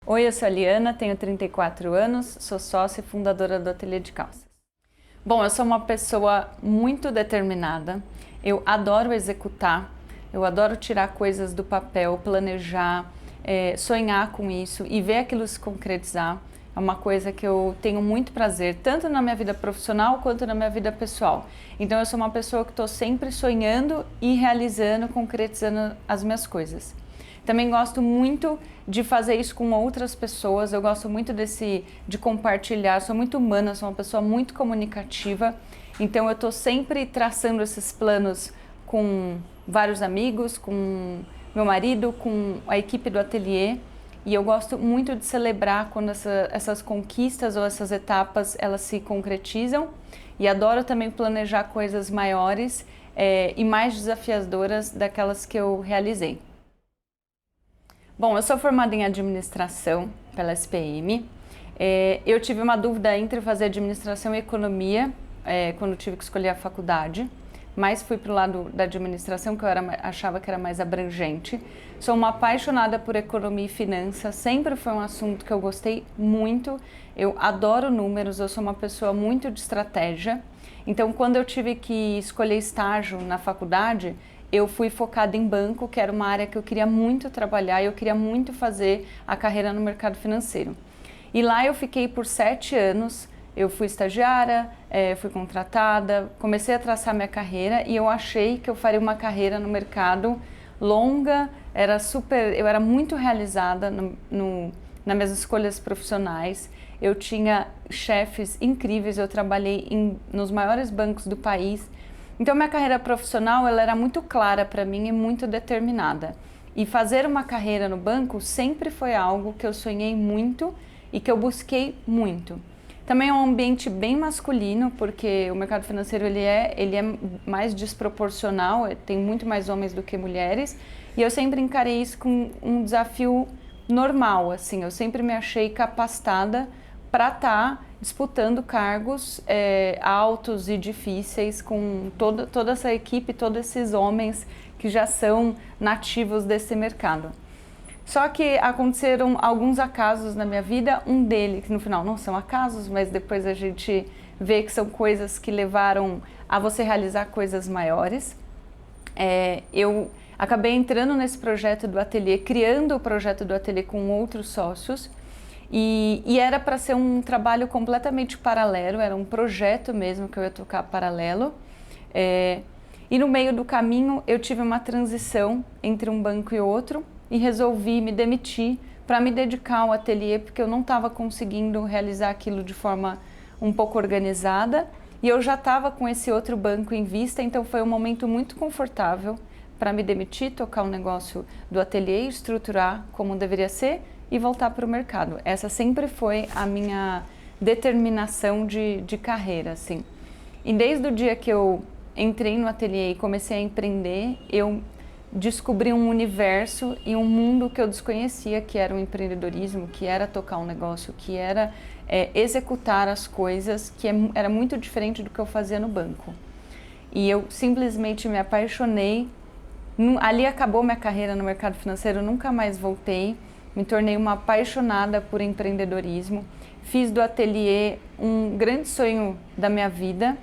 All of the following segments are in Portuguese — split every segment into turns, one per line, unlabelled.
Oi, eu sou a Liana, tenho 34 anos, sou sócia e fundadora do Ateliê de Calças. Bom, eu sou uma pessoa muito determinada, eu adoro executar, eu adoro tirar coisas do papel, planejar, sonhar com isso e ver aquilo se concretizar. É uma coisa que eu tenho muito prazer, tanto na minha vida profissional quanto na minha vida pessoal. Então eu sou uma pessoa que estou sempre sonhando e realizando, concretizando as minhas coisas. Também gosto muito de fazer isso com outras pessoas, eu gosto muito de compartilhar, sou muito humana, sou uma pessoa muito comunicativa, então eu estou sempre traçando esses planos com vários amigos, com meu marido, com a equipe do ateliê, e eu gosto muito de celebrar quando essas conquistas ou essas etapas elas se concretizam, e adoro também planejar coisas maiores e mais desafiadoras daquelas que eu realizei. Bom, eu sou formada em administração pela SPM. Eu tive uma dúvida entre fazer administração e economia quando tive que escolher a faculdade, mas fui para o lado da administração, que eu achava que era mais abrangente. Sou uma apaixonada por economia e finanças, sempre foi um assunto que eu gostei muito. Eu adoro números, eu sou uma pessoa muito de estratégia. Então, quando eu tive que escolher estágio na faculdade, eu fui focada em banco, que era uma área que eu queria muito trabalhar e eu queria muito fazer a carreira no mercado financeiro. E lá eu fiquei por 7 anos, eu fui estagiária, fui contratada, comecei a traçar minha carreira e eu achei que eu faria uma carreira no mercado longa, eu era muito realizada nas minhas escolhas profissionais, eu tinha chefes incríveis, eu trabalhei nos maiores bancos do país. Então, minha carreira profissional ela era muito clara para mim e muito determinada. E fazer uma carreira no banco sempre foi algo que eu sonhei muito e que eu busquei muito. Também é um ambiente bem masculino, porque o mercado financeiro ele é mais desproporcional, tem muito mais homens do que mulheres. E eu sempre encarei isso como um desafio normal, assim. Eu sempre me achei capacitada para estar disputando cargos altos e difíceis com toda essa equipe, todos esses homens que já são nativos desse mercado. Só que aconteceram alguns acasos na minha vida, um deles, que no final não são acasos, mas depois a gente vê que são coisas que levaram a você realizar coisas maiores. Eu acabei entrando nesse projeto do ateliê, criando o projeto do ateliê com outros sócios, e era para ser um trabalho completamente paralelo, era um projeto mesmo que eu ia tocar paralelo. E no meio do caminho eu tive uma transição entre um banco e outro e resolvi me demitir para me dedicar ao ateliê, porque eu não estava conseguindo realizar aquilo de forma um pouco organizada e eu já estava com esse outro banco em vista, então foi um momento muito confortável para me demitir, tocar o negócio do ateliê, estruturar como deveria ser e voltar para o mercado. Essa sempre foi a minha determinação de carreira, assim. E desde o dia que eu entrei no ateliê e comecei a empreender, eu descobri um universo e um mundo que eu desconhecia, que era o empreendedorismo, que era tocar um negócio, que era executar as coisas, que era muito diferente do que eu fazia no banco. E eu simplesmente me apaixonei. Ali acabou minha carreira no mercado financeiro, eu nunca mais voltei. Me tornei uma apaixonada por empreendedorismo. Fiz do ateliê um grande sonho da minha vida.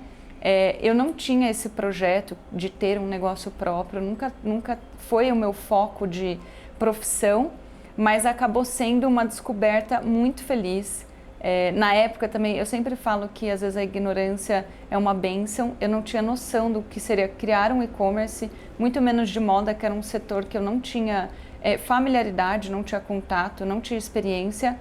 Eu não tinha esse projeto de ter um negócio próprio, nunca foi o meu foco de profissão, mas acabou sendo uma descoberta muito feliz. Na época também, eu sempre falo que às vezes a ignorância é uma bênção. Eu não tinha noção do que seria criar um e-commerce, muito menos de moda, que era um setor que eu não tinha familiaridade, não tinha contato, não tinha experiência.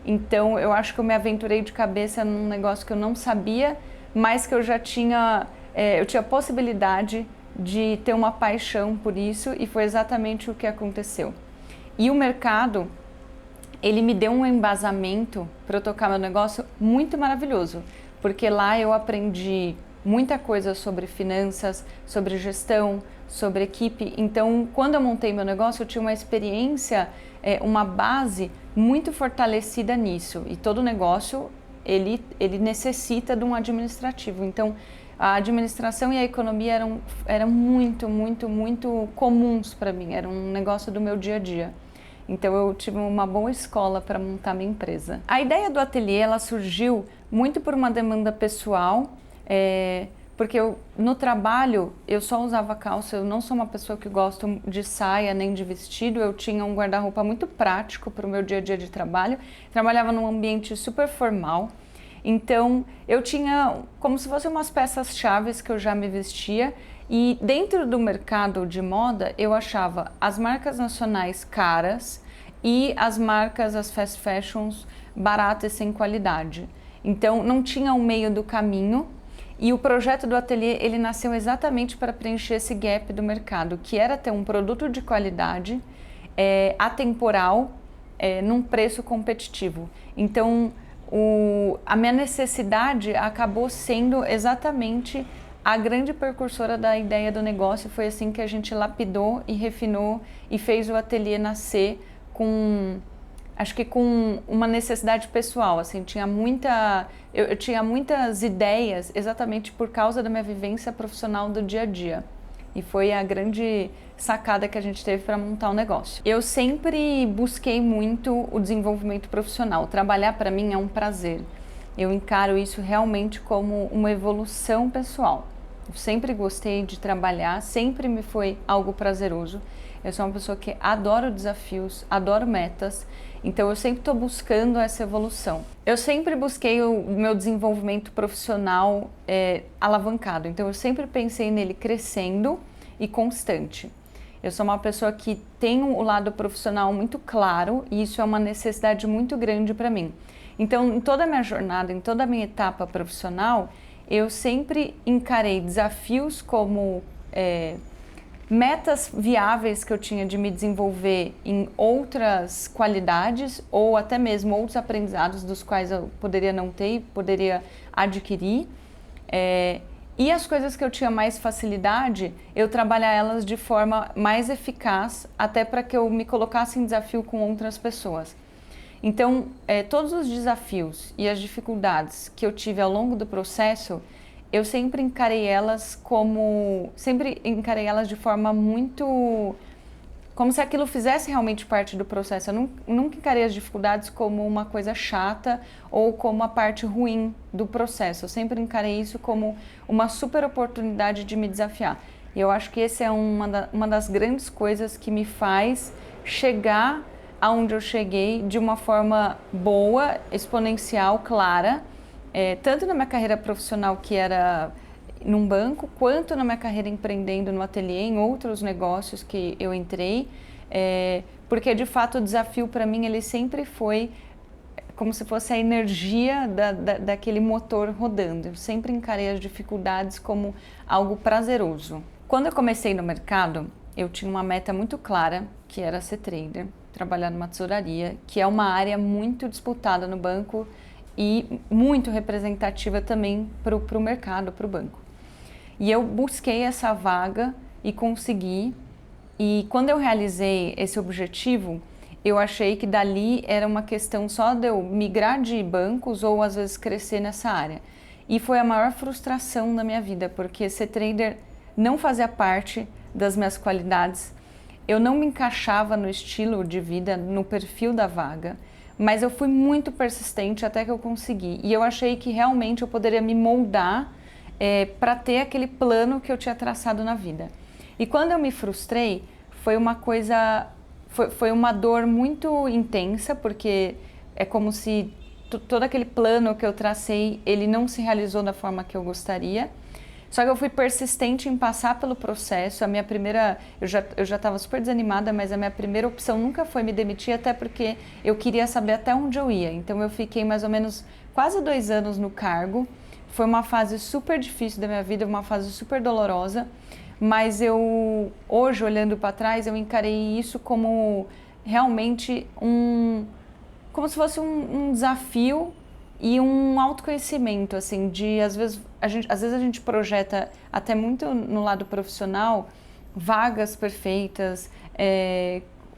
Então eu acho que eu me aventurei de cabeça num negócio que eu não sabia, mas que eu já tinha, eu tinha possibilidade de ter uma paixão por isso e foi exatamente o que aconteceu. E o mercado, ele me deu um embasamento para eu tocar meu negócio muito maravilhoso, porque lá eu aprendi muita coisa sobre finanças, sobre gestão, sobre equipe. Então, quando eu montei meu negócio, eu tinha uma experiência, uma base muito fortalecida nisso. E todo negócio, ele necessita de um administrativo. Então, a administração e a economia eram muito, muito, muito comuns para mim. Era um negócio do meu dia a dia. Então eu tive uma boa escola para montar minha empresa. A ideia do ateliê ela surgiu muito por uma demanda pessoal, porque no trabalho eu só usava calça, eu não sou uma pessoa que gosta de saia nem de vestido, eu tinha um guarda-roupa muito prático para o meu dia a dia de trabalho, trabalhava num ambiente super formal, então eu tinha como se fossem umas peças-chave que eu já me vestia. E dentro do mercado de moda, eu achava as marcas nacionais caras e as marcas, as fast fashions, baratas e sem qualidade. Então, não tinha um meio do caminho e o projeto do ateliê, ele nasceu exatamente para preencher esse gap do mercado, que era ter um produto de qualidade, atemporal, num preço competitivo. Então, a minha necessidade acabou sendo exatamente a grande precursora da ideia do negócio. Foi assim que a gente lapidou e refinou e fez o ateliê nascer acho que com uma necessidade pessoal, assim, eu tinha muitas ideias exatamente por causa da minha vivência profissional do dia a dia. E foi a grande sacada que a gente teve para montar o negócio. Eu sempre busquei muito o desenvolvimento profissional. Trabalhar para mim é um prazer. Eu encaro isso realmente como uma evolução pessoal. Eu sempre gostei de trabalhar, sempre me foi algo prazeroso. Eu sou uma pessoa que adoro desafios, adoro metas, então eu sempre estou buscando essa evolução. Eu sempre busquei o meu desenvolvimento profissional alavancado, então eu sempre pensei nele crescendo e constante. Eu sou uma pessoa que tem o lado profissional muito claro e isso é uma necessidade muito grande para mim. Então, em toda a minha jornada, em toda a minha etapa profissional, eu sempre encarei desafios como metas viáveis que eu tinha de me desenvolver em outras qualidades ou até mesmo outros aprendizados dos quais eu poderia não ter, poderia adquirir. E as coisas que eu tinha mais facilidade, eu trabalhar elas de forma mais eficaz, até para que eu me colocasse em desafio com outras pessoas. Então, todos os desafios e as dificuldades que eu tive ao longo do processo, eu sempre encarei elas de forma muito, como se aquilo fizesse realmente parte do processo. Eu nunca encarei as dificuldades como uma coisa chata ou como a parte ruim do processo. Eu sempre encarei isso como uma super oportunidade de me desafiar. E eu acho que essa é uma das grandes coisas que me faz chegar aonde eu cheguei de uma forma boa, exponencial, clara, tanto na minha carreira profissional, que era num banco, quanto na minha carreira empreendendo no ateliê, em outros negócios que eu entrei, porque de fato o desafio para mim ele sempre foi como se fosse a energia daquele motor rodando. Eu sempre encarei as dificuldades como algo prazeroso. Quando eu comecei no mercado, eu tinha uma meta muito clara, que era ser trader, trabalhar numa tesouraria, que é uma área muito disputada no banco e muito representativa também para o mercado, para o banco. E eu busquei essa vaga e consegui. E quando eu realizei esse objetivo, eu achei que dali era uma questão só de eu migrar de bancos ou às vezes crescer nessa área. E foi a maior frustração da minha vida, porque ser trader não fazia parte das minhas qualidades. Eu não me encaixava no estilo de vida, no perfil da vaga, mas eu fui muito persistente até que eu consegui. E eu achei que realmente eu poderia me moldar para ter aquele plano que eu tinha traçado na vida. E quando eu me frustrei, foi uma dor muito intensa, porque é como se todo aquele plano que eu tracei, ele não se realizou da forma que eu gostaria. Só que eu fui persistente em passar pelo processo. Eu já estava super desanimada, mas a minha primeira opção nunca foi me demitir, até porque eu queria saber até onde eu ia. Então eu fiquei mais ou menos quase 2 anos no cargo. Foi uma fase super difícil da minha vida, uma fase super dolorosa, mas hoje, olhando para trás, eu encarei isso como realmente como se fosse um desafio e um autoconhecimento, assim, às vezes a gente projeta até muito no lado profissional vagas perfeitas,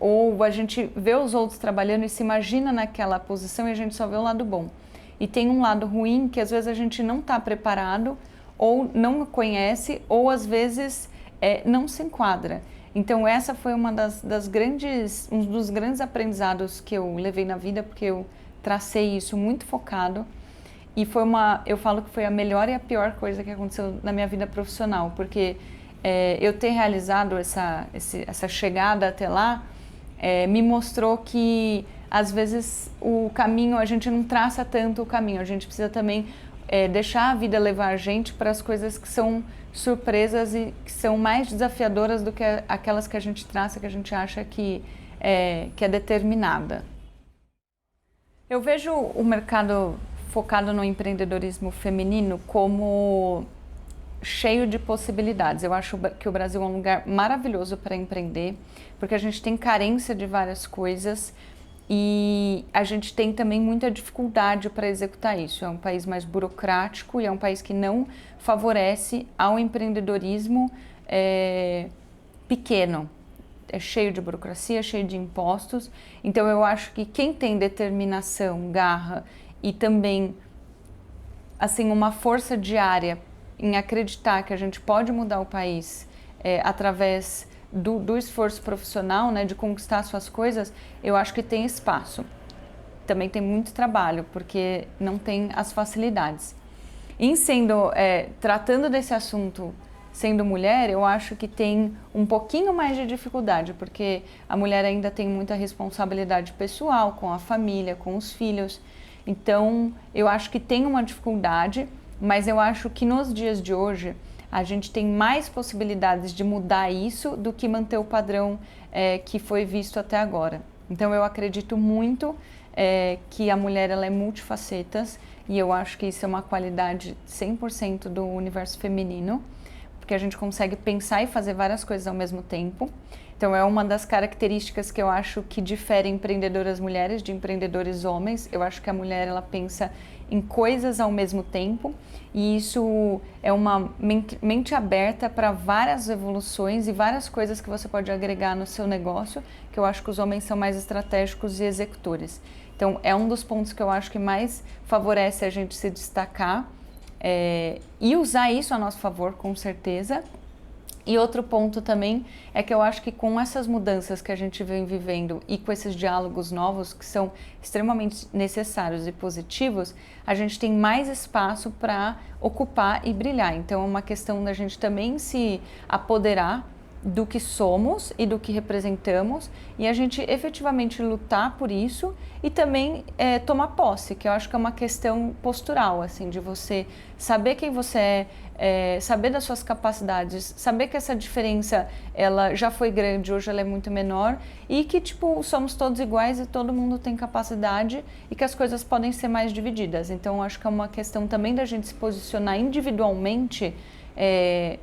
ou a gente vê os outros trabalhando e se imagina naquela posição e a gente só vê o lado bom. E tem um lado ruim que às vezes a gente não está preparado ou não conhece ou às vezes não se enquadra. Então essa foi um dos grandes aprendizados que eu levei na vida, porque eu tracei isso muito focado e eu falo que foi a melhor e a pior coisa que aconteceu na minha vida profissional, porque eu ter realizado essa chegada até lá me mostrou que às vezes o caminho, a gente não traça tanto o caminho, a gente precisa também deixar a vida levar a gente para as coisas que são surpresas e que são mais desafiadoras do que aquelas que a gente traça, que a gente acha que é determinada. Eu vejo o mercado focado no empreendedorismo feminino como cheio de possibilidades. Eu acho que o Brasil é um lugar maravilhoso para empreender, porque a gente tem carência de várias coisas e a gente tem também muita dificuldade para executar isso. É um país mais burocrático e é um país que não favorece ao empreendedorismo pequeno. É cheio de burocracia, cheio de impostos. Então eu acho que quem tem determinação, garra e também assim uma força diária em acreditar que a gente pode mudar o país através do esforço profissional, né, de conquistar suas coisas, eu acho que tem espaço. Também tem muito trabalho, porque não tem as facilidades. Tratando desse assunto sendo mulher, eu acho que tem um pouquinho mais de dificuldade, porque a mulher ainda tem muita responsabilidade pessoal com a família, com os filhos. Então, eu acho que tem uma dificuldade, mas eu acho que nos dias de hoje a gente tem mais possibilidades de mudar isso do que manter o padrão que foi visto até agora. Então eu acredito muito que a mulher ela é multifacetas e eu acho que isso é uma qualidade 100% do universo feminino, porque a gente consegue pensar e fazer várias coisas ao mesmo tempo. Então é uma das características que eu acho que difere empreendedoras mulheres de empreendedores homens. Eu acho que a mulher ela pensa em coisas ao mesmo tempo e isso é uma mente aberta para várias evoluções e várias coisas que você pode agregar no seu negócio, que eu acho que os homens são mais estratégicos e executores. Então é um dos pontos que eu acho que mais favorece a gente se destacar e usar isso a nosso favor, com certeza. E outro ponto também é que eu acho que com essas mudanças que a gente vem vivendo e com esses diálogos novos que são extremamente necessários e positivos, a gente tem mais espaço para ocupar e brilhar. Então é uma questão da gente também se apoderar do que somos e do que representamos e a gente efetivamente lutar por isso e também tomar posse, que eu acho que é uma questão postural, assim, de você saber quem você saber das suas capacidades, saber que essa diferença ela já foi grande, hoje ela é muito menor e que tipo somos todos iguais e todo mundo tem capacidade e que as coisas podem ser mais divididas. Então acho que é uma questão também da gente se posicionar individualmente,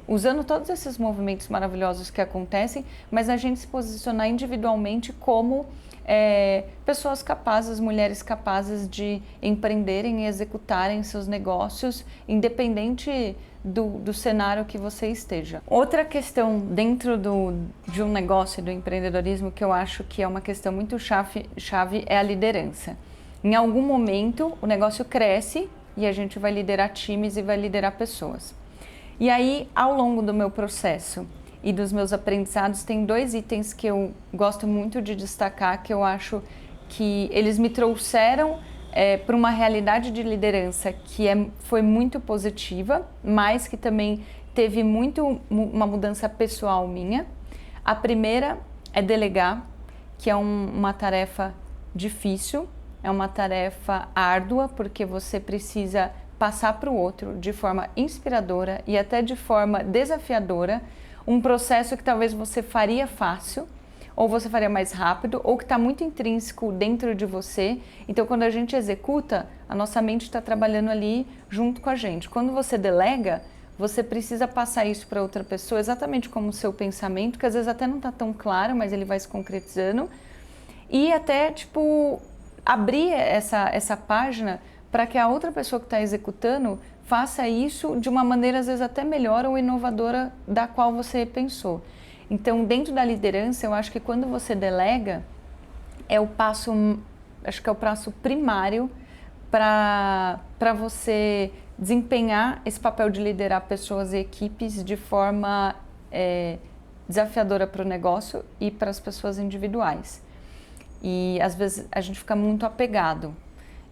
usando todos esses movimentos maravilhosos que acontecem, mas a gente se posicionar individualmente como pessoas capazes, mulheres capazes de empreenderem e executarem seus negócios, independente do cenário que você esteja. Outra questão dentro de um negócio do empreendedorismo que eu acho que é uma questão muito chave é a liderança. Em algum momento o negócio cresce e a gente vai liderar times e vai liderar pessoas. E aí, ao longo do meu processo e dos meus aprendizados, tem 2 itens que eu gosto muito de destacar, que eu acho que eles me trouxeram para uma realidade de liderança que foi muito positiva, mas que também teve uma mudança pessoal minha. A primeira é delegar, que é uma tarefa difícil, é uma tarefa árdua, porque você precisa passar para o outro de forma inspiradora e até de forma desafiadora um processo que talvez você faria fácil, ou você faria mais rápido, ou que está muito intrínseco dentro de você. Então, quando a gente executa, a nossa mente está trabalhando ali junto com a gente. Quando você delega, você precisa passar isso para outra pessoa, exatamente como o seu pensamento, que às vezes até não está tão claro, mas ele vai se concretizando. E até, tipo, abrir essa página para que a outra pessoa que está executando faça isso de uma maneira, às vezes, até melhor ou inovadora da qual você pensou. Então, dentro da liderança, eu acho que quando você delega, acho que é o passo primário para você desempenhar esse papel de liderar pessoas e equipes de forma desafiadora para o negócio e para as pessoas individuais. E às vezes a gente fica muito apegado.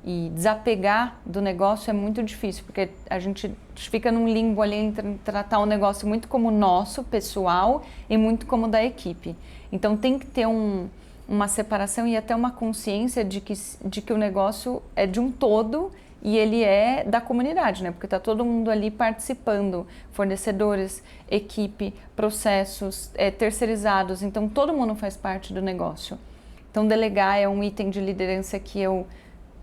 E desapegar do negócio é muito difícil, porque a gente fica num limbo ali entre tratar o negócio muito como nosso, pessoal, e muito como da equipe. Então tem que ter uma separação e até uma consciência de que o negócio é de um todo e ele é da comunidade, né? Porque está todo mundo ali participando, fornecedores, equipe, processos, terceirizados, então todo mundo faz parte do negócio. Então delegar é um item de liderança que eu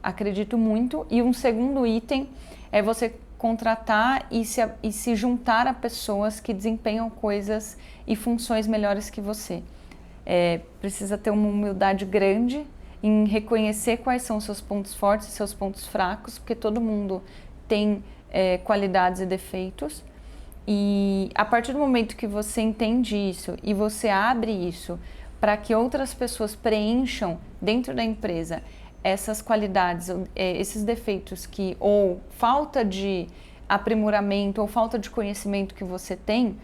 acredito muito. E um segundo item é você contratar e se juntar a pessoas que desempenham coisas e funções melhores que você. Precisa ter uma humildade grande em reconhecer quais são os seus pontos fortes e seus pontos fracos, porque todo mundo tem qualidades e defeitos. E a partir do momento que você entende isso e você abre isso para que outras pessoas preencham dentro da empresa essas qualidades, esses defeitos ou falta de aprimoramento ou falta de conhecimento que você tem,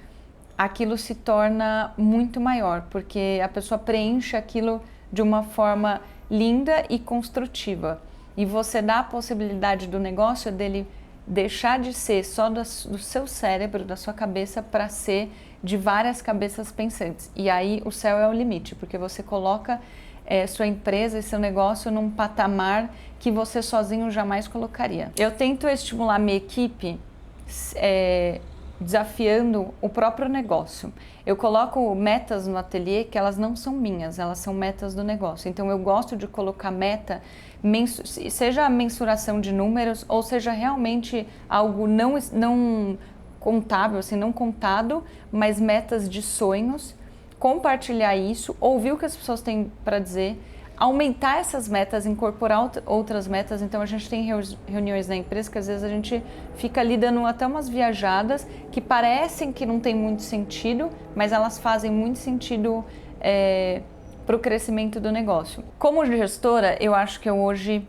aquilo se torna muito maior, porque a pessoa preenche aquilo de uma forma linda e construtiva. E você dá a possibilidade do negócio dele deixar de ser só do seu cérebro, da sua cabeça, para ser de várias cabeças pensantes. E aí o céu é o limite, porque você coloca sua empresa e seu negócio num patamar que você sozinho jamais colocaria. Eu tento estimular minha equipe desafiando o próprio negócio. Eu coloco metas no ateliê que elas não são minhas, elas são metas do negócio. Então eu gosto de colocar meta, seja a mensuração de números ou seja realmente algo não contábil, assim, não contado, mas metas de sonhos. Compartilhar isso, ouvir o que as pessoas têm para dizer, aumentar essas metas, incorporar outras metas. Então a gente tem reuniões na empresa que às vezes a gente fica ali dando até umas viajadas que parecem que não tem muito sentido, mas elas fazem muito sentido para o crescimento do negócio. Como gestora, eu acho que eu hoje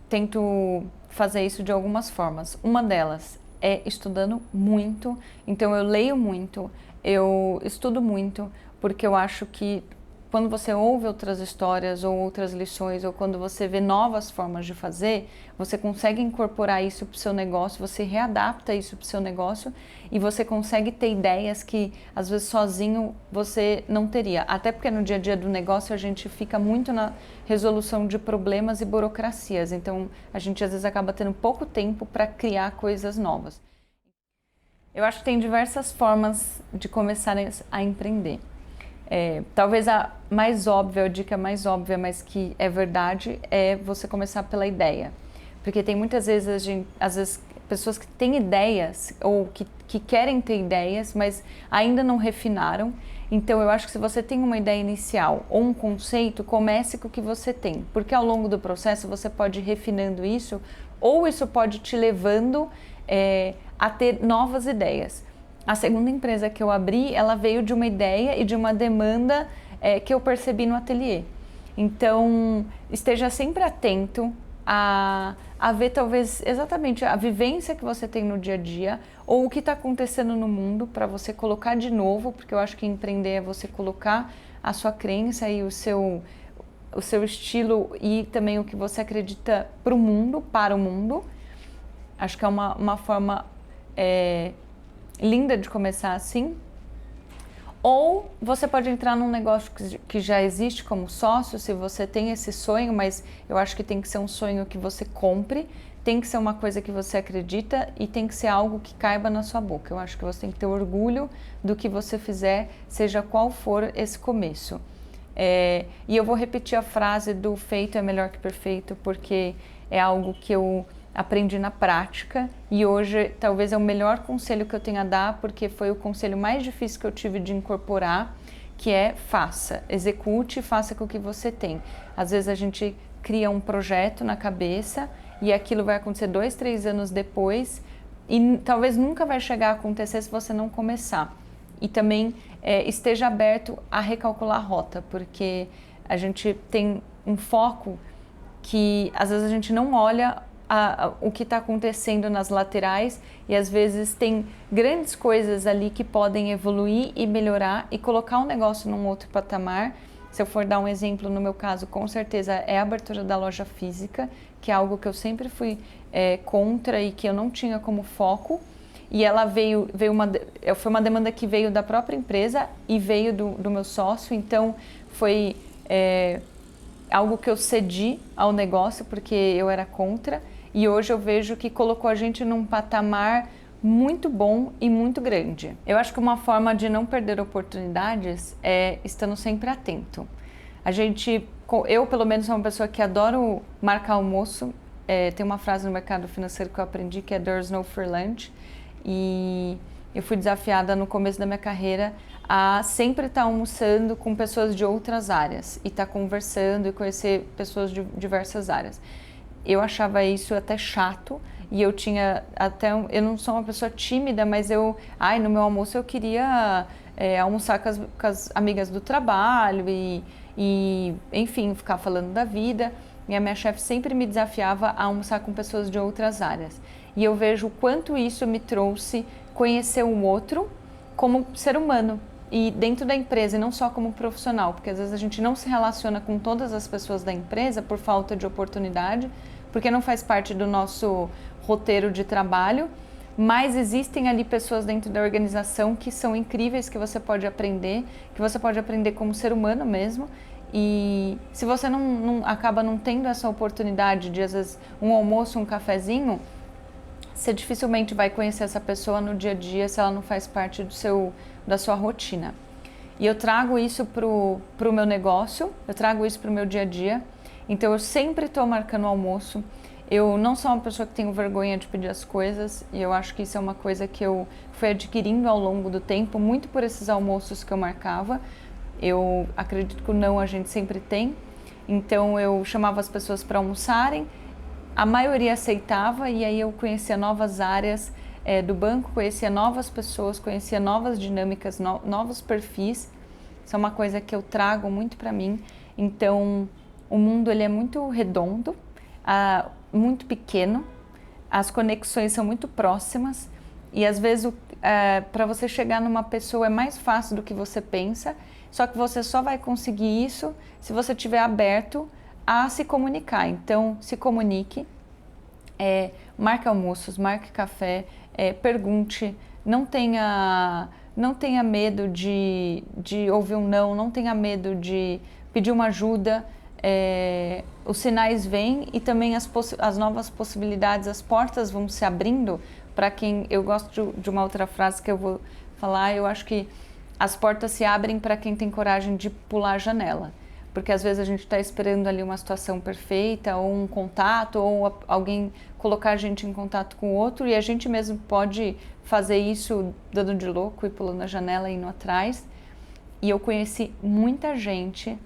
tento fazer isso de algumas formas. Uma delas é estudando muito, então eu leio muito, eu estudo muito, porque eu acho que quando você ouve outras histórias ou outras lições, ou quando você vê novas formas de fazer, você consegue incorporar isso para o seu negócio, você readapta isso para o seu negócio e você consegue ter ideias que às vezes sozinho você não teria. Até porque no dia a dia do negócio a gente fica muito na resolução de problemas e burocracias, então a gente às vezes acaba tendo pouco tempo para criar coisas novas. Eu acho que tem diversas formas de começar a empreender. Talvez a mais óbvia, a dica mais óbvia, mas que é verdade, é você começar pela ideia. Porque tem muitas vezes, às vezes, pessoas que têm ideias ou que querem ter ideias, mas ainda não refinaram. Então, eu acho que se você tem uma ideia inicial ou um conceito, comece com o que você tem. Porque ao longo do processo você pode ir refinando isso, ou isso pode te levando a ter novas ideias. A segunda empresa que eu abri, ela veio de uma ideia e de uma demanda que eu percebi no ateliê. Então, esteja sempre atento a ver talvez exatamente a vivência que você tem no dia a dia ou o que está acontecendo no mundo para você colocar de novo, porque eu acho que empreender é você colocar a sua crença e o seu estilo e também o que você acredita para o mundo. Acho que é uma forma linda de começar assim. Ou você pode entrar num negócio que já existe como sócio, se você tem esse sonho, mas eu acho que tem que ser um sonho que você compre, tem que ser uma coisa que você acredita e tem que ser algo que caiba na sua boca. Eu acho que você tem que ter orgulho do que você fizer, seja qual for esse começo. E eu vou repetir a frase do feito é melhor que perfeito, porque é algo que eu aprendi na prática e hoje talvez é o melhor conselho que eu tenho a dar, porque foi o conselho mais difícil que eu tive de incorporar, que é faça, execute e faça com o que você tem. Às vezes a gente cria um projeto na cabeça e aquilo vai acontecer 2, 3 anos depois e talvez nunca vai chegar a acontecer se você não começar. E também esteja aberto a recalcular a rota, porque a gente tem um foco que às vezes a gente não olha o que está acontecendo nas laterais e às vezes tem grandes coisas ali que podem evoluir e melhorar e colocar o negócio num outro patamar. Se eu for dar um exemplo, no meu caso, com certeza é a abertura da loja física, que é algo que eu sempre fui contra e que eu não tinha como foco. E ela foi uma demanda que veio da própria empresa e veio do meu sócio, então foi algo que eu cedi ao negócio porque eu era contra. E hoje eu vejo que colocou a gente num patamar muito bom e muito grande. Eu acho que uma forma de não perder oportunidades é estando sempre atento. Eu pelo menos sou uma pessoa que adoro marcar almoço. Tem uma frase no mercado financeiro que eu aprendi que é "There's no free lunch", e eu fui desafiada no começo da minha carreira a sempre estar almoçando com pessoas de outras áreas e estar conversando e conhecer pessoas de diversas áreas. Eu achava isso até chato e eu não sou uma pessoa tímida, mas no meu almoço eu queria almoçar com as amigas do trabalho e, enfim, ficar falando da vida. E a minha chefe sempre me desafiava a almoçar com pessoas de outras áreas. E eu vejo o quanto isso me trouxe conhecer o outro como ser humano e dentro da empresa, e não só como profissional, porque às vezes a gente não se relaciona com todas as pessoas da empresa por falta de oportunidade, porque não faz parte do nosso roteiro de trabalho, mas existem ali pessoas dentro da organização que são incríveis, que você pode aprender como ser humano mesmo. E se você acaba não tendo essa oportunidade de, às vezes, um almoço, um cafezinho, você dificilmente vai conhecer essa pessoa no dia a dia se ela não faz parte da sua rotina. E eu trago isso pro meu negócio, eu trago isso pro meu dia a dia. Então eu sempre estou marcando almoço. Eu não sou uma pessoa que tenho vergonha de pedir as coisas, e eu acho que isso é uma coisa que eu fui adquirindo ao longo do tempo, muito por esses almoços que eu marcava. Eu acredito que o não a gente sempre tem, então eu chamava as pessoas para almoçarem, a maioria aceitava, e aí eu conhecia novas áreas do banco, conhecia novas pessoas, conhecia novas dinâmicas, novos perfis. Isso é uma coisa que eu trago muito para mim. Então o mundo ele é muito redondo, muito pequeno, as conexões são muito próximas e às vezes para você chegar numa pessoa é mais fácil do que você pensa, só que você só vai conseguir isso se você estiver aberto a se comunicar. Então se comunique, marque almoços, marque café, pergunte, não tenha medo de ouvir um não tenha medo de pedir uma ajuda. Os sinais vêm e também as novas possibilidades, as portas vão se abrindo para quem... Eu gosto de uma outra frase que eu vou falar, eu acho que as portas se abrem para quem tem coragem de pular a janela, porque às vezes a gente está esperando ali uma situação perfeita, ou um contato, ou alguém colocar a gente em contato com o outro, e a gente mesmo pode fazer isso dando de louco e pulando a janela e indo atrás. E eu conheci muita gente,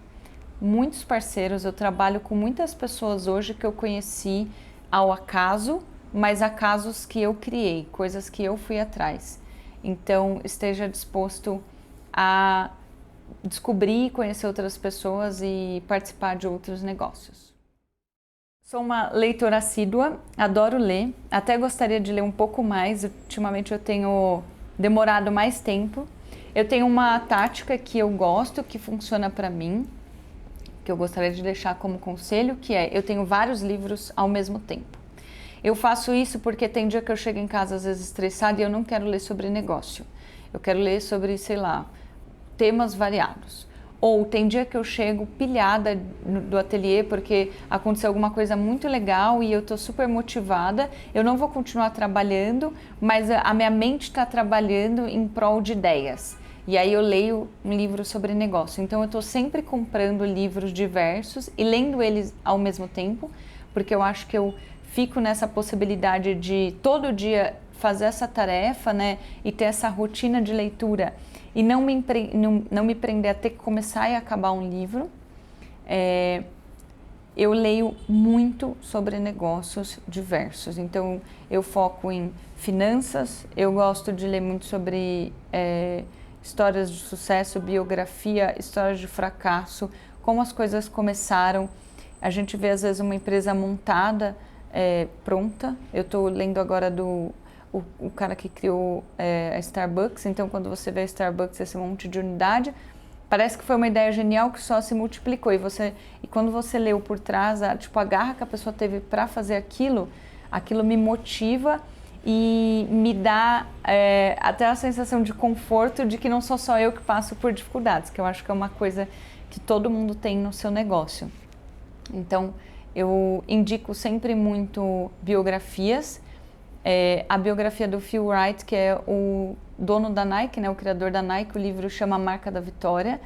muitos parceiros, eu trabalho com muitas pessoas hoje que eu conheci ao acaso, mas acasos que eu criei, coisas que eu fui atrás. Então esteja disposto a descobrir, conhecer outras pessoas e participar de outros negócios. Sou uma leitora assídua, adoro ler, até gostaria de ler um pouco mais, ultimamente eu tenho demorado mais tempo. Eu tenho uma tática que eu gosto, que funciona para mim, que eu gostaria de deixar como conselho, que eu tenho vários livros ao mesmo tempo. Eu faço isso porque tem dia que eu chego em casa às vezes estressada e eu não quero ler sobre negócio. Eu quero ler sobre, sei lá, temas variados. Ou tem dia que eu chego pilhada do ateliê porque aconteceu alguma coisa muito legal e eu tô super motivada. Eu não vou continuar trabalhando, mas a minha mente está trabalhando em prol de ideias. E aí eu leio um livro sobre negócio. Então eu estou sempre comprando livros diversos e lendo eles ao mesmo tempo, porque eu acho que eu fico nessa possibilidade de todo dia fazer essa tarefa, né, e ter essa rotina de leitura e não me prender a ter que começar e acabar um livro. Eu leio muito sobre negócios diversos, então eu foco em finanças, eu gosto de ler muito sobre histórias de sucesso, biografia, histórias de fracasso, como as coisas começaram. A gente vê às vezes uma empresa montada pronta. Eu estou lendo agora o cara que criou a Starbucks, então quando você vê a Starbucks, esse monte de unidade, parece que foi uma ideia genial que só se multiplicou. E quando você leu por trás, a garra que a pessoa teve para fazer aquilo me motiva e me dá até a sensação de conforto de que não sou só eu que passo por dificuldades, que eu acho que é uma coisa que todo mundo tem no seu negócio. Então, eu indico sempre muito biografias. A biografia do Phil Wright, que é o dono da Nike, né, o criador da Nike, o livro chama A Marca da Vitória.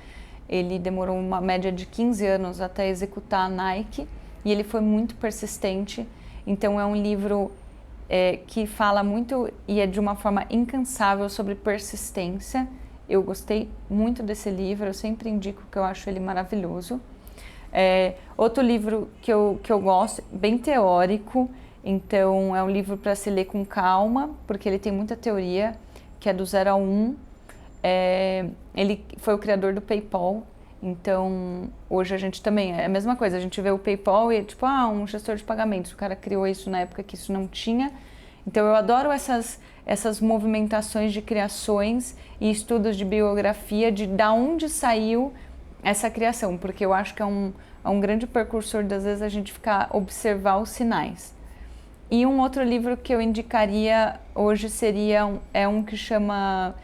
Ele demorou uma média de 15 anos até executar a Nike e ele foi muito persistente. Então é um livro que fala muito e é de uma forma incansável sobre persistência. Eu gostei muito desse livro, eu sempre indico que eu acho ele maravilhoso. Outro livro que eu gosto, bem teórico, então é um livro para se ler com calma, porque ele tem muita teoria, que é do 0 ao 1. Ele foi o criador do PayPal, então hoje a gente também é a mesma coisa, a gente vê o PayPal e é tipo, um gestor de pagamentos, o cara criou isso na época que isso não tinha. Então eu adoro essas movimentações de criações e estudos de biografia, de da onde saiu essa criação, porque eu acho que é um grande precursor das vezes a gente observar os sinais. E um outro livro que eu indicaria hoje seria um que chama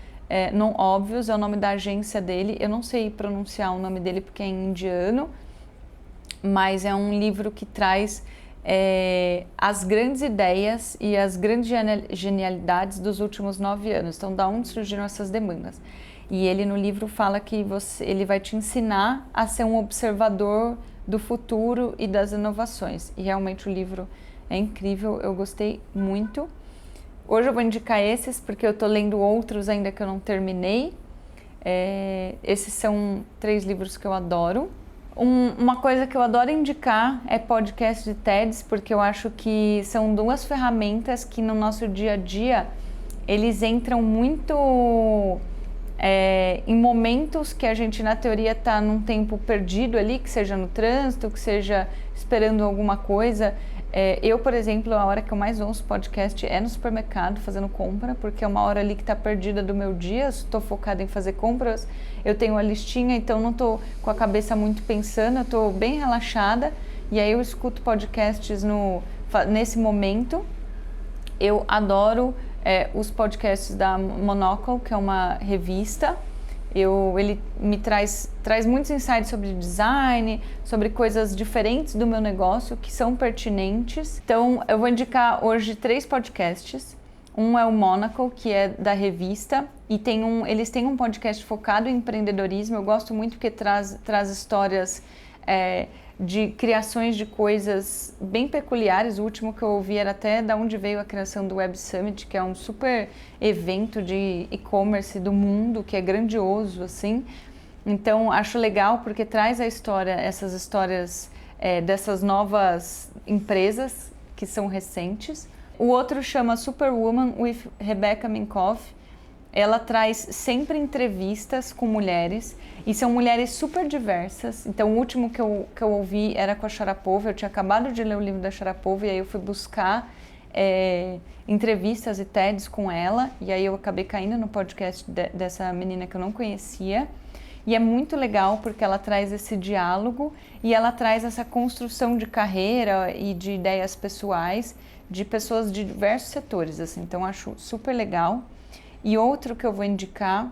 Non-Obvious, é o nome da agência dele. Eu não sei pronunciar o nome dele porque é em indiano, mas é um livro que traz as grandes ideias e as grandes genialidades dos últimos 9 anos. Então, da onde surgiram essas demandas? E ele no livro fala que ele vai te ensinar a ser um observador do futuro e das inovações. E realmente o livro é incrível, eu gostei muito. Hoje eu vou indicar esses, porque eu tô lendo outros ainda que eu não terminei. Esses são 3 livros que eu adoro. Uma coisa que eu adoro indicar é podcast de TEDs, porque eu acho que são 2 ferramentas que no nosso dia a dia, eles entram muito em momentos que a gente, na teoria, está num tempo perdido ali, que seja no trânsito, que seja esperando alguma coisa. Eu, por exemplo, a hora que eu mais ouço podcast é no supermercado, fazendo compra, porque é uma hora ali que está perdida do meu dia, estou focada em fazer compras, eu tenho a listinha, então não estou com a cabeça muito pensando, eu estou bem relaxada, e aí eu escuto podcasts nesse momento. Eu adoro os podcasts da Monocle, que é uma revista. Ele me traz muitos insights sobre design, sobre coisas diferentes do meu negócio que são pertinentes. Então, eu vou indicar hoje 3 podcasts. Um é o Monocle, que é da revista, e eles têm um podcast focado em empreendedorismo. Eu gosto muito porque traz histórias de criações de coisas bem peculiares. O último que eu ouvi era até da onde veio a criação do Web Summit, que é um super evento de e-commerce do mundo, que é grandioso, assim. Então, acho legal porque traz essas histórias dessas novas empresas que são recentes. O outro chama Superwoman with Rebecca Minkoff. Ela traz sempre entrevistas com mulheres, e são mulheres super diversas. Então, o último que eu ouvi era com a Sharapova. Eu tinha acabado de ler o livro da Sharapova, e aí eu fui buscar entrevistas e TEDs com ela, e aí eu acabei caindo no podcast dessa menina que eu não conhecia. E é muito legal porque ela traz esse diálogo e ela traz essa construção de carreira e de ideias pessoais de pessoas de diversos setores, assim. Então, acho super legal. E outro que eu vou indicar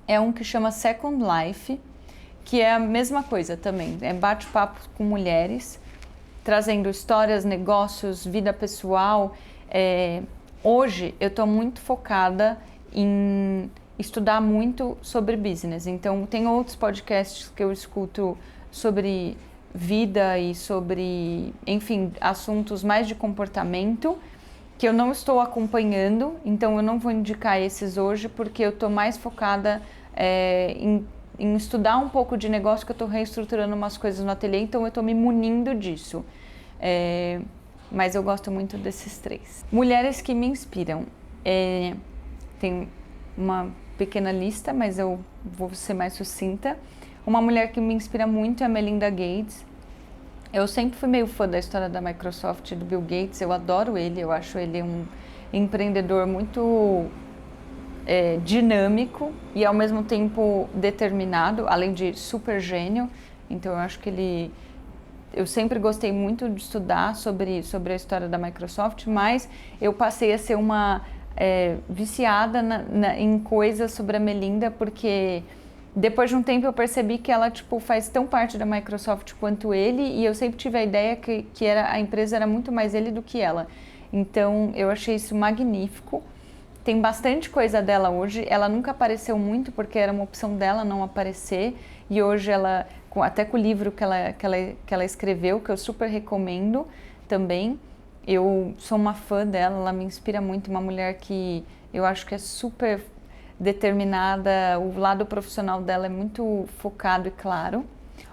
é um que chama Second Life, que é a mesma coisa também. É bate-papo com mulheres, trazendo histórias, negócios, vida pessoal. Hoje eu estou muito focada em estudar muito sobre business. Então, tem outros podcasts que eu escuto sobre vida e sobre, enfim, assuntos mais de comportamento, que eu não estou acompanhando, então eu não vou indicar esses hoje, porque eu estou mais focada em estudar um pouco de negócio, que eu estou reestruturando umas coisas no ateliê, então eu estou me munindo disso. Mas eu gosto muito desses 3. Mulheres que me inspiram. Tem uma pequena lista, mas eu vou ser mais sucinta. Uma mulher que me inspira muito é a Melinda Gates. Eu sempre fui meio fã da história da Microsoft e do Bill Gates, eu adoro ele, eu acho ele um empreendedor muito dinâmico e ao mesmo tempo determinado, além de super gênio. Então eu acho que eu sempre gostei muito de estudar sobre a história da Microsoft, mas eu passei a ser uma viciada em coisas sobre a Melinda, porque depois de um tempo eu percebi que ela faz tão parte da Microsoft quanto ele, e eu sempre tive a ideia que a empresa era muito mais ele do que ela. Então eu achei isso magnífico. Tem bastante coisa dela hoje, ela nunca apareceu muito porque era uma opção dela não aparecer, e hoje ela, até com o livro que ela escreveu, que eu super recomendo também, eu sou uma fã dela, ela me inspira muito, uma mulher que eu acho que é super determinada, o lado profissional dela é muito focado e claro.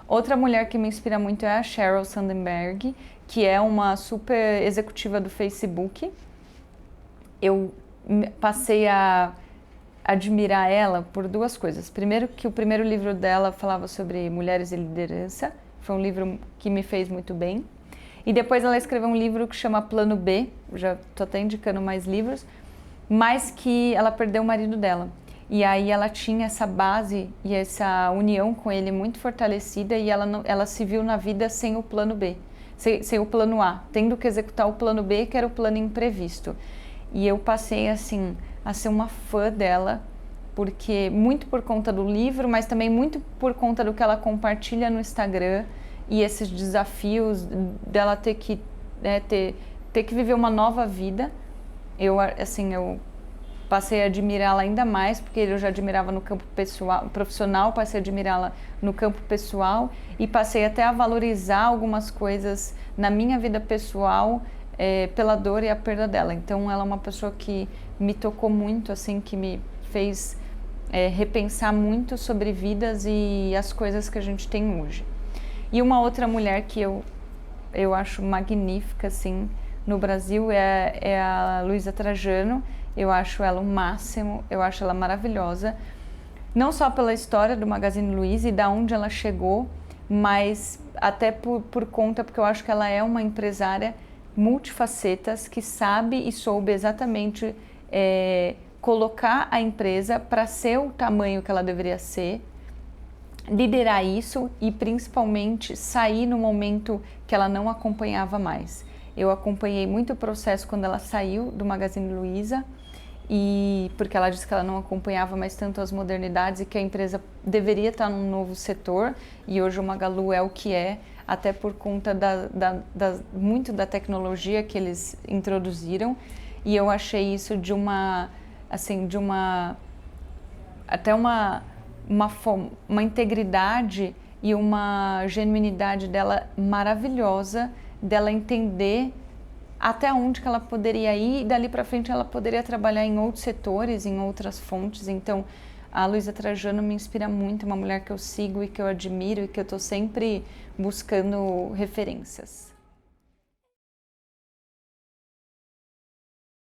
Outra mulher que me inspira muito é a Sheryl Sandberg, que é uma super executiva do Facebook. Eu passei a admirar ela por duas coisas. Primeiro, que o primeiro livro dela falava sobre mulheres e liderança, foi um livro que me fez muito bem. E depois ela escreveu um livro que chama Plano B, já estou até indicando mais livros, mas que ela perdeu o marido dela. E aí ela tinha essa base e essa união com ele muito fortalecida, e ela se viu na vida sem o plano B, sem o plano A, tendo que executar o plano B, que era o plano imprevisto. E eu passei assim a ser uma fã dela, porque muito por conta do livro, mas também muito por conta do que ela compartilha no Instagram e esses desafios dela ter que viver uma nova vida. Eu passei a admirá-la ainda mais, porque eu já admirava no campo profissional, passei a admirá-la no campo pessoal e passei até a valorizar algumas coisas na minha vida pessoal pela dor e a perda dela. Então ela é uma pessoa que me tocou muito, assim, que me fez repensar muito sobre vidas e as coisas que a gente tem hoje. E uma outra mulher que eu acho magnífica, assim, no Brasil é a Luísa Trajano. Eu acho ela o máximo, eu acho ela maravilhosa, não só pela história do Magazine Luiza e da onde ela chegou, mas até por conta, porque eu acho que ela é uma empresária multifacetas que sabe e soube exatamente colocar a empresa para ser o tamanho que ela deveria ser, liderar isso e principalmente sair no momento que ela não acompanhava mais. Eu acompanhei muito o processo quando ela saiu do Magazine Luiza, e porque ela disse que ela não acompanhava mais tanto as modernidades e que a empresa deveria estar num novo setor, e hoje o Magalu é o que é, até por conta muito da tecnologia que eles introduziram, e eu achei isso até uma integridade e uma genuinidade dela maravilhosa, dela entender até onde que ela poderia ir, e dali para frente ela poderia trabalhar em outros setores, em outras fontes. Então a Luísa Trajano me inspira muito, uma mulher que eu sigo e que eu admiro e que eu estou sempre buscando referências.